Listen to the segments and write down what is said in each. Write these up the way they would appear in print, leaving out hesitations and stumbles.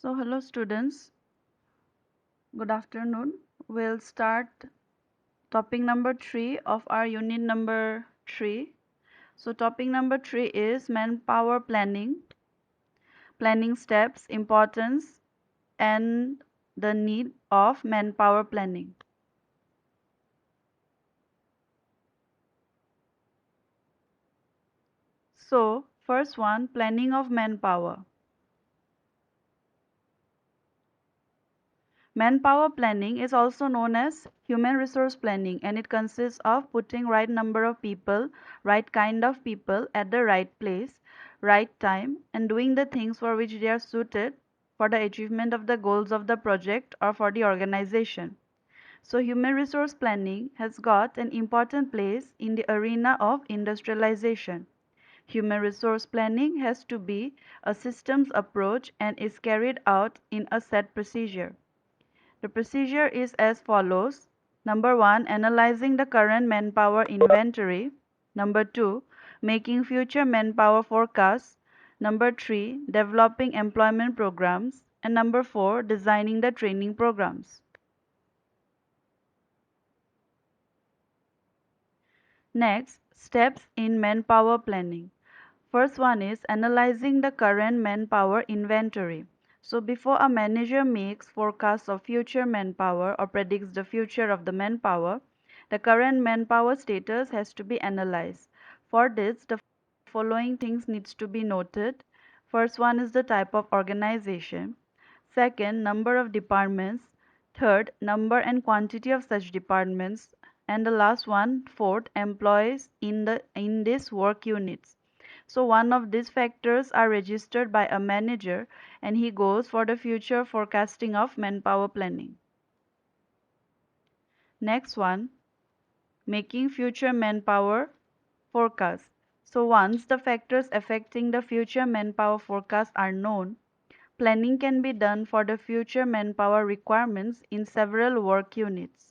So, hello students, good afternoon. We'll start topic number 3 of our unit number 3. So, topic number 3 is manpower planning, planning steps, importance, and the need of manpower planning. So, first one, planning of manpower. Manpower planning is also known as human resource planning, and it consists of putting right number of people, right kind of people at the right place, right time, and doing the things for which they are suited for the achievement of the goals of the project or for the organization. So human resource planning has got an important place in the arena of industrialization. Human resource planning has to be a systems approach and is carried out in a set procedure. The procedure is as follows. Number 1, analyzing the current manpower inventory. Number 2, making future manpower forecasts. Number 3, developing employment programs. And number 4, designing the training programs. Next, steps in manpower planning. First one is analyzing the current manpower inventory. So before a manager makes forecasts of future manpower or predicts the future of the manpower, the current manpower status has to be analyzed. For this, the following things needs to be noted. First one is the type of organization. Second, number of departments. Third, number and quantity of such departments. And the last one, fourth, employees in this work units. So one of these factors are registered by a manager and he goes for the future forecasting of manpower planning. Next one, making future manpower forecast. So once the factors affecting the future manpower forecast are known, planning can be done for the future manpower requirements in several work units.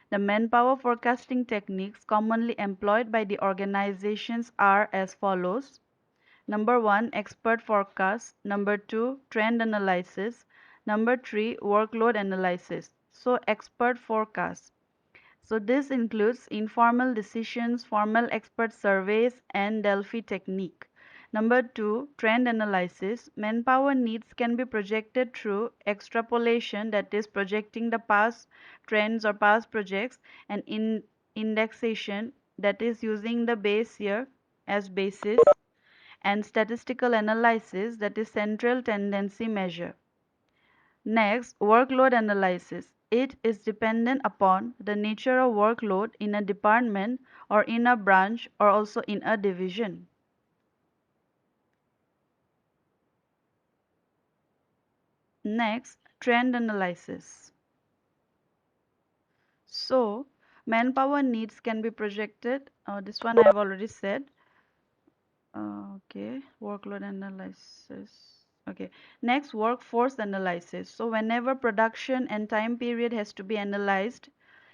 The manpower forecasting techniques commonly employed by the organizations are as follows. Number 1, expert forecast. Number 2, trend analysis. Number 3, workload analysis. So expert forecast. So this includes informal decisions, formal expert surveys, and Delphi technique. Number 2, trend analysis. Manpower needs can be projected through extrapolation, that is projecting the past trends or past projects, and in indexation, that is using the base year as basis, and statistical analysis, that is central tendency measure. Next, workload analysis. It is dependent upon the nature of workload in a department or in a branch or also in a division. Next, trend analysis. So, manpower needs can be projected. This one I have already said. Okay, workload analysis. Okay, next, workforce analysis. So whenever production and time period has to be analyzed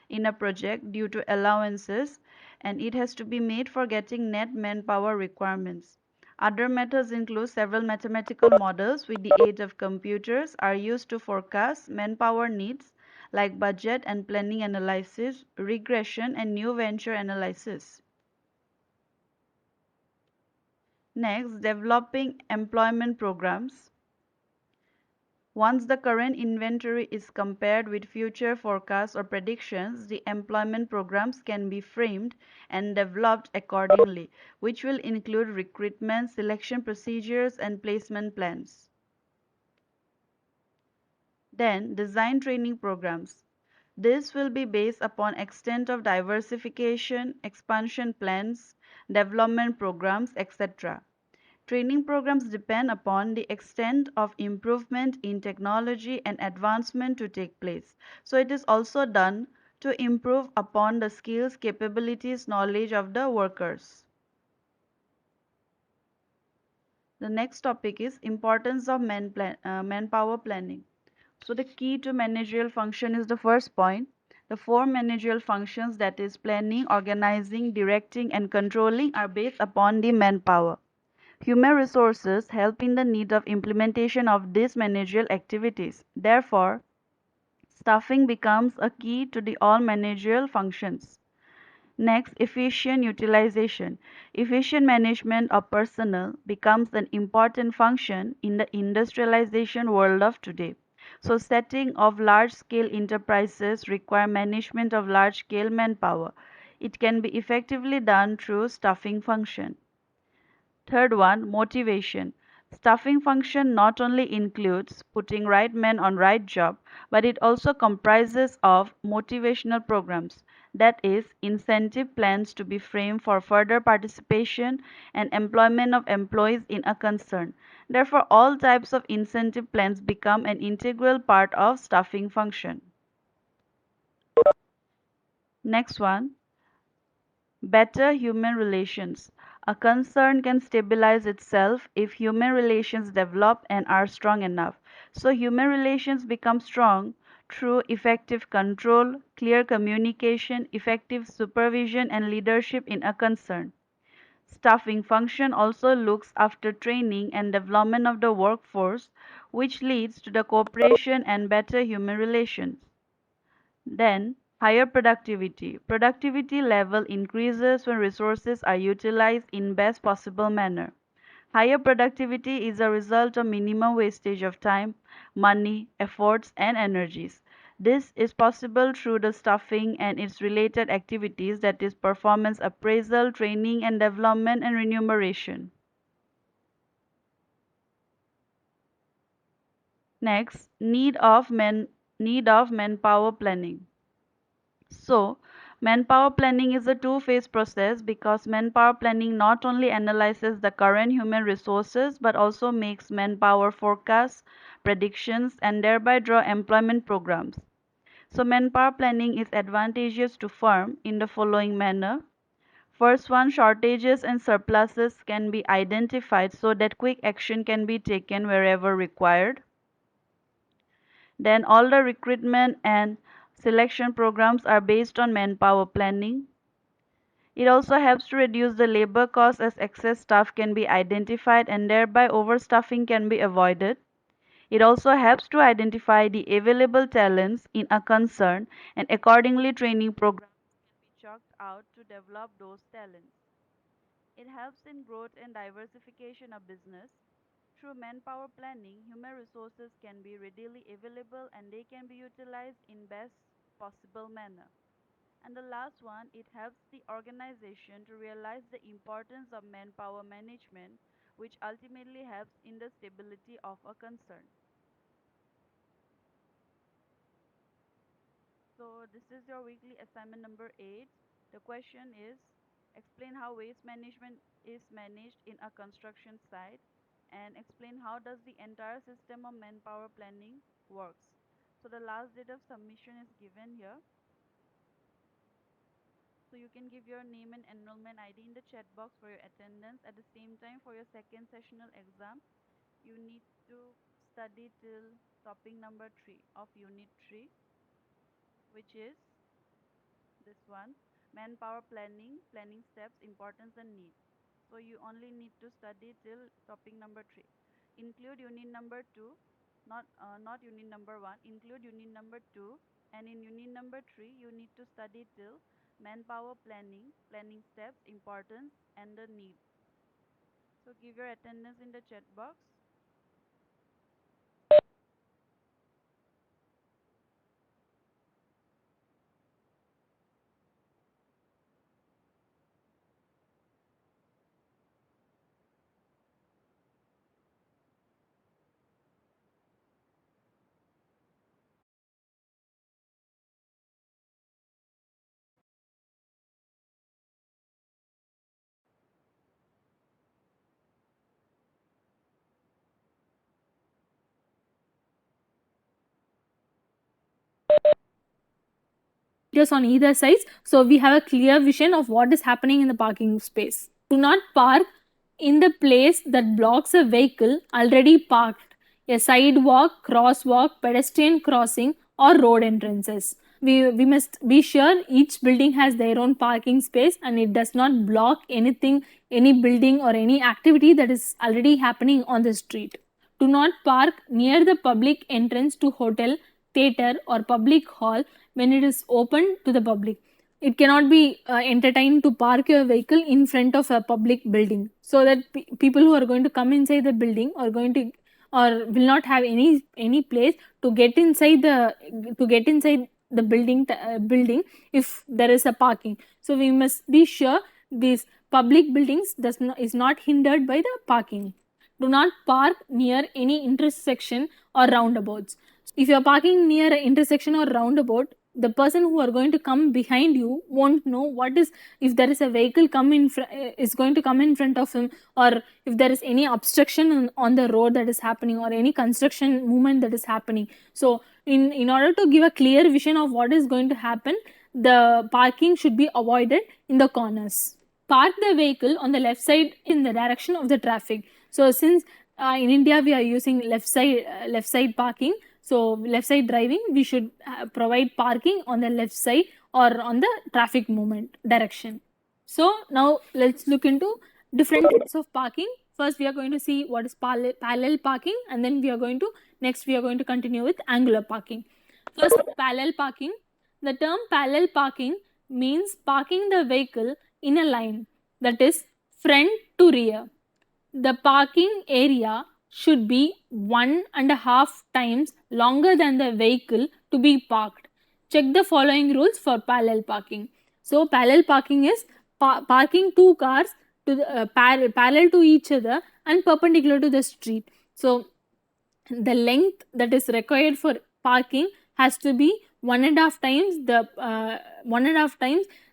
in a project due to allowances, and it has to be made for getting net manpower requirements. Other methods include several mathematical models with the aid of computers are used to forecast manpower needs like budget and planning analysis, regression, and new venture analysis. Next, developing employment programs. Once the current inventory is compared with future forecasts or predictions, the employment programs can be framed and developed accordingly, which will include recruitment, selection procedures, and placement plans. Then, design training programs. This will be based upon extent of diversification, expansion plans, development programs, etc. Training programs depend upon the extent of improvement in technology and advancement to take place. So it is also done to improve upon the skills, capabilities, knowledge of the workers. The next topic is importance of manpower planning. So the key to managerial function is the first point. The four managerial functions, that is planning, organizing, directing, and controlling, are based upon the manpower. Human resources help in the need of implementation of these managerial activities. Therefore, staffing becomes a key to the all managerial functions. Next, efficient utilization. Efficient management of personnel becomes an important function in the industrialization world of today. So, setting of large scale enterprises require management of large scale manpower. It can be effectively done through staffing function. Third one, motivation. Staffing function not only includes putting right man on right job, but it also comprises of motivational programs, that is, incentive plans to be framed for further participation and employment of employees in a concern. Therefore, all types of incentive plans become an integral part of staffing function. Next one, better human relations. A concern can stabilize itself if human relations develop and are strong enough. So, human relations become strong through effective control, clear communication, effective supervision, and leadership in a concern. Staffing function also looks after training and development of the workforce, which leads to the cooperation and better human relations. Then, higher productivity. Productivity level increases when resources are utilized in best possible manner. Higher productivity is a result of minimum wastage of time, money, efforts, and energies. This is possible through the staffing and its related activities, that is performance appraisal, training and development, and remuneration. Next, need of manpower planning. So, manpower planning is a two-phase process because manpower planning not only analyzes the current human resources but also makes manpower forecasts, predictions, and thereby draw employment programs. So, manpower planning is advantageous to firm in the following manner. First one, shortages and surpluses can be identified so that quick action can be taken wherever required. Then all the recruitment and selection programs are based on manpower planning. It also helps to reduce the labor cost as excess staff can be identified and thereby overstaffing can be avoided. It also helps to identify the available talents in a concern and accordingly training programs can be chalked out to develop those talents. It helps in growth and diversification of business. Through manpower planning, human resources can be readily available and they can be utilized in best possible manner. And the last one, it helps the organization to realize the importance of manpower management, which ultimately helps in the stability of a concern. So this is your weekly assignment number 8. The question is, explain how waste management is managed in a construction site and explain how does the entire system of manpower planning works. So the last date of submission is given here. So you can give your name and enrollment ID in the chat box for your attendance. At the same time, for your second sessional exam, you need to study till topic number 3 of unit 3, which is this one, manpower planning, planning steps, importance and needs. So you only need to study till topic number 3. Include unit number 2, not unit number 1, include unit number 2, and in unit number 3 you need to study till manpower planning, planning steps, importance and the needs. So give your attendance in the chat box. Meters on either side, so we have a clear vision of what is happening in the parking space. Do not park in the place that blocks a vehicle already parked, a sidewalk, crosswalk, pedestrian crossing, or road entrances. We must be sure each building has their own parking space and it does not block anything any building or any activity that is already happening on the street. Do not park near the public entrance to hotel, theater or public hall when it is open to the public. It cannot be entertained to park your vehicle in front of a public building, so that people who are going to come inside the building are going to or will not have any place to get inside the building if there is a parking. So we must be sure these public buildings is not hindered by the parking. Do not park near any intersection or roundabouts. If you are parking near an intersection or roundabout, the person who are going to come behind you won't know what is, if there is a vehicle is going to come in front of him, or if there is any obstruction on the road that is happening, or any construction movement that is happening. So in order to give a clear vision of what is going to happen, the parking should be avoided in the corners. Park the vehicle on the left side in the direction of the traffic. So since in India we are using left side parking, so left side driving, we should provide parking on the left side or on the traffic movement direction. So now let's look into different types of parking. First we are going to see what is parallel parking, and then we are going to continue with angular parking. First, parallel parking. The term parallel parking means parking the vehicle in a line, that is front to rear. The parking area should be 1.5 times longer than the vehicle to be parked. Check the following rules for parallel parking. So parallel parking is parking two cars to the, parallel to each other and perpendicular to the street. So the length that is required for parking has to be 1.5 times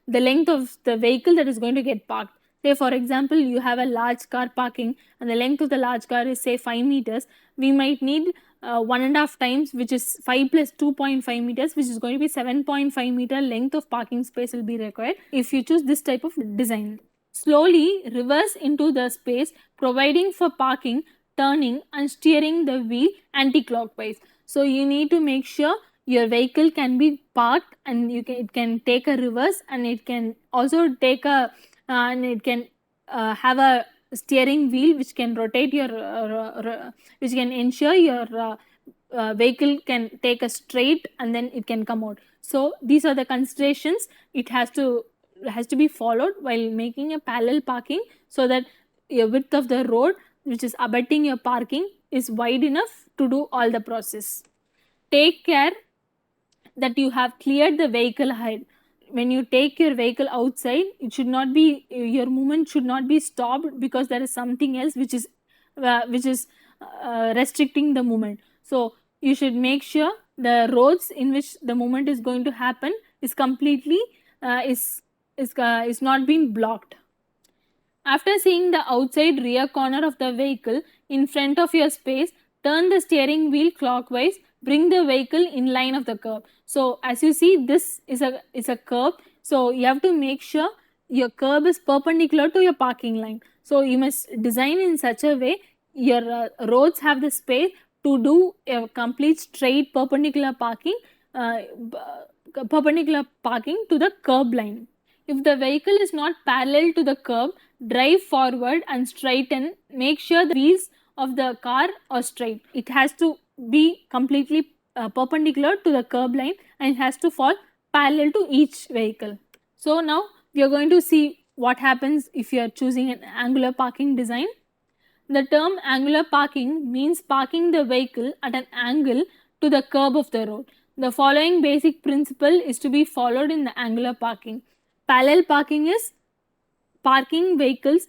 the length of the vehicle that is going to get parked. Say for example, you have a large car parking and the length of the large car is say 5 meters. We might need 1.5 times, which is 5 plus 2.5 meters, which is going to be 7.5 meter length of parking space will be required if you choose this type of design. Slowly reverse into the space, providing for parking, turning and steering the wheel anti-clockwise. So you need to make sure your vehicle can be parked and it can take a reverse, and it can also take a and it can have a steering wheel which can rotate your which can ensure your vehicle can take a straight and then it can come out. So these are the considerations it has to be followed while making a parallel parking, so that your width of the road which is abutting your parking is wide enough to do all the process. Take care that you have cleared the vehicle ahead. When you take your vehicle outside, it should not be, your movement should not be stopped because there is something else which is restricting the movement. So you should make sure the roads in which the movement is going to happen is completely is not being blocked. After seeing the outside rear corner of the vehicle in front of your space, turn the steering wheel clockwise, bring the vehicle in line of the curb. So as you see, this is a curb. So you have to make sure your curb is perpendicular to your parking line. So you must design in such a way your roads have the space to do a complete straight perpendicular parking to the curb line. If the vehicle is not parallel to the curb, drive forward and straighten. Make sure the wheels of the car are straight. It has to be completely perpendicular to the curb line, and it has to fall parallel to each vehicle. So now we are going to see what happens if you are choosing an angular parking design. The term angular parking means parking the vehicle at an angle to the curb of the road. The following basic principle is to be followed in the angular parking. Parallel parking is parking vehicles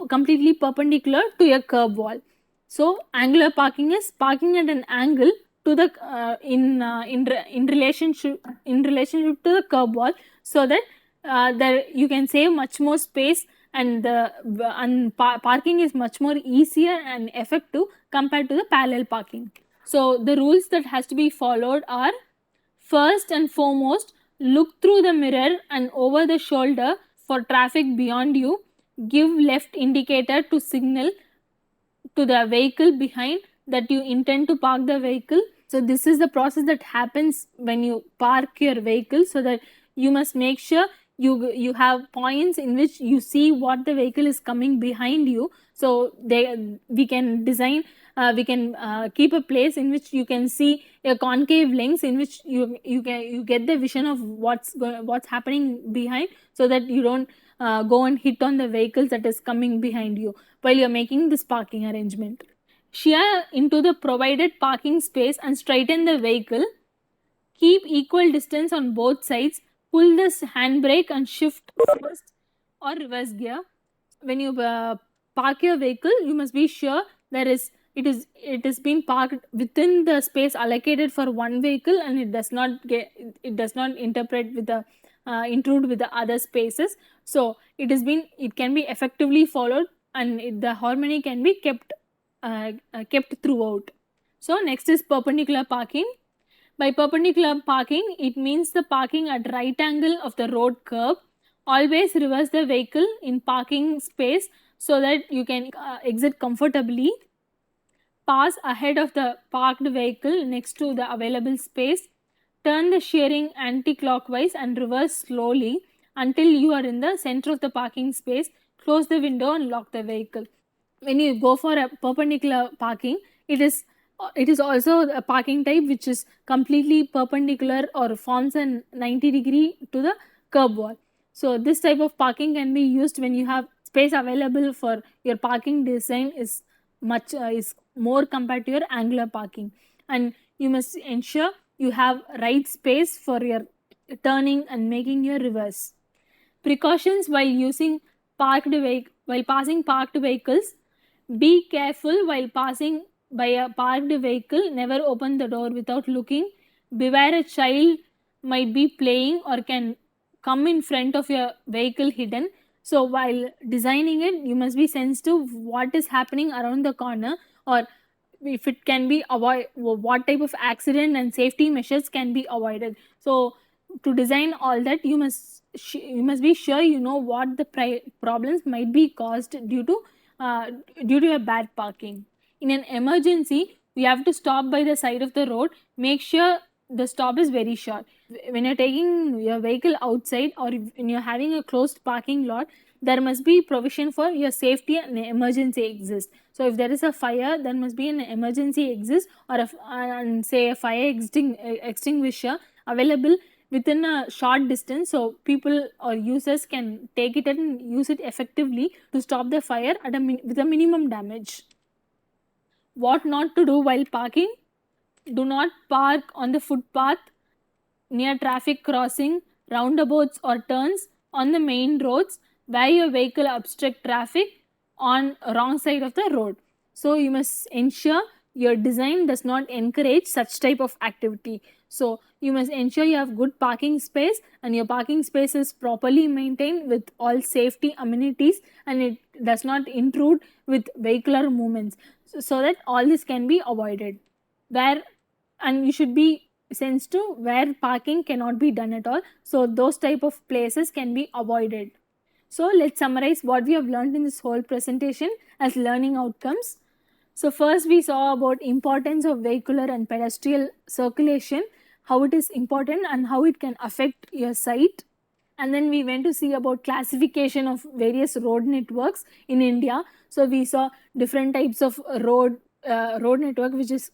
completely perpendicular to a curb wall. So angular parking is parking at an angle to the in relationship to the curb wall, so that there you can save much more space, and parking is much more easier and effective compared to the parallel parking. So the rules that has to be followed are: first and foremost, look through the mirror and over the shoulder for traffic beyond you. Give left indicator to signal to the vehicle behind that you intend to park the vehicle. So this is the process that happens when you park your vehicle, so that you must make sure you have points in which you see what the vehicle is coming behind you. So we can design, we can keep a place in which you can see a concave lens in which you get the vision of what's happening behind, so that you don't go and hit on the vehicles that is coming behind you while you're making this parking arrangement. Shear into the provided parking space and straighten the vehicle. Keep equal distance on both sides. Pull this handbrake and shift first or reverse gear. When you park your vehicle, you must be sure it is being parked within the space allocated for one vehicle, and it does not interpret with the intrude with the other spaces. So it can be effectively followed, and the harmony can be kept throughout. So next is perpendicular parking. By perpendicular parking, it means the parking at right angle of the road curb. Always reverse the vehicle in parking space so that you can exit comfortably. Pass ahead of the parked vehicle next to the available space. Turn the steering anti-clockwise and reverse slowly until you are in the center of the parking space. Close the window and lock the vehicle. When you go for a perpendicular parking, it is also a parking type which is completely perpendicular or forms a 90-degree to the curb wall. So this type of parking can be used when you have space available for your parking design is more compared to your angular parking, and you must ensure you have right space for your turning and making your reverse. Precautions while passing parked vehicles. Be careful while passing by a parked vehicle. Never open the door without looking. Beware, a child might be playing or can come in front of your vehicle hidden. So while designing it, you must be sensitive what is happening around the corner, or if it can be avoid, what type of accident and safety measures can be avoided. So to design all that, you must be sure you know what the problems might be caused due to a bad parking. In an emergency, we have to stop by the side of the road. Make sure the stop is very short. When you're taking your vehicle outside, or when you're having a closed parking lot, there must be provision for your safety and emergency exist. So if there is a fire, there must be an emergency exist, or say a fire extinguisher available within a short distance, so people or users can take it and use it effectively to stop the fire with a minimum damage. What not to do while parking? Do not park on the footpath, near traffic crossing, roundabouts or turns, on the main roads where your vehicle obstruct traffic, on wrong side of the road. So you must ensure your design does not encourage such type of activity. So you must ensure you have good parking space, and your parking space is properly maintained with all safety amenities, and it does not intrude with vehicular movements, so that all this can be avoided. And you should be sensitive where parking cannot be done at all, so those type of places can be avoided. So let's summarize what we have learned in this whole presentation as learning outcomes. So first we saw about importance of vehicular and pedestrian circulation, how it is important and how it can affect your site. And then we went to see about classification of various road networks in India. So we saw different types of road network which is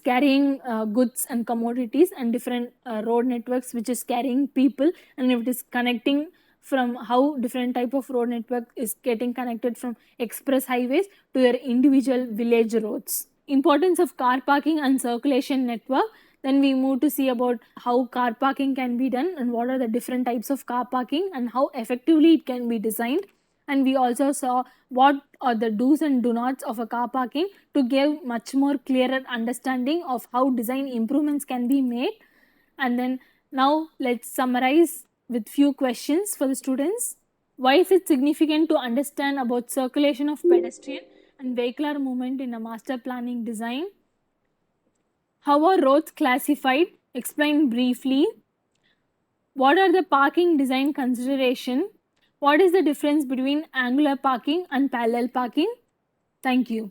carrying goods and commodities, and different road networks which is carrying people, and if it is connecting from how different type of road network is getting connected from express highways to your individual village roads. Importance of car parking and circulation network. Then we move to see about how car parking can be done and what are the different types of car parking and how effectively it can be designed. And we also saw what are the do's and do nots of a car parking to give much more clearer understanding of how design improvements can be made. And then now let's summarize with few questions for the students. Why is it significant to understand about circulation of pedestrian and vehicular movement in a master planning design? How are roads classified? Explain briefly. What are the parking design consideration? What is the difference between angular parking and parallel parking? Thank you.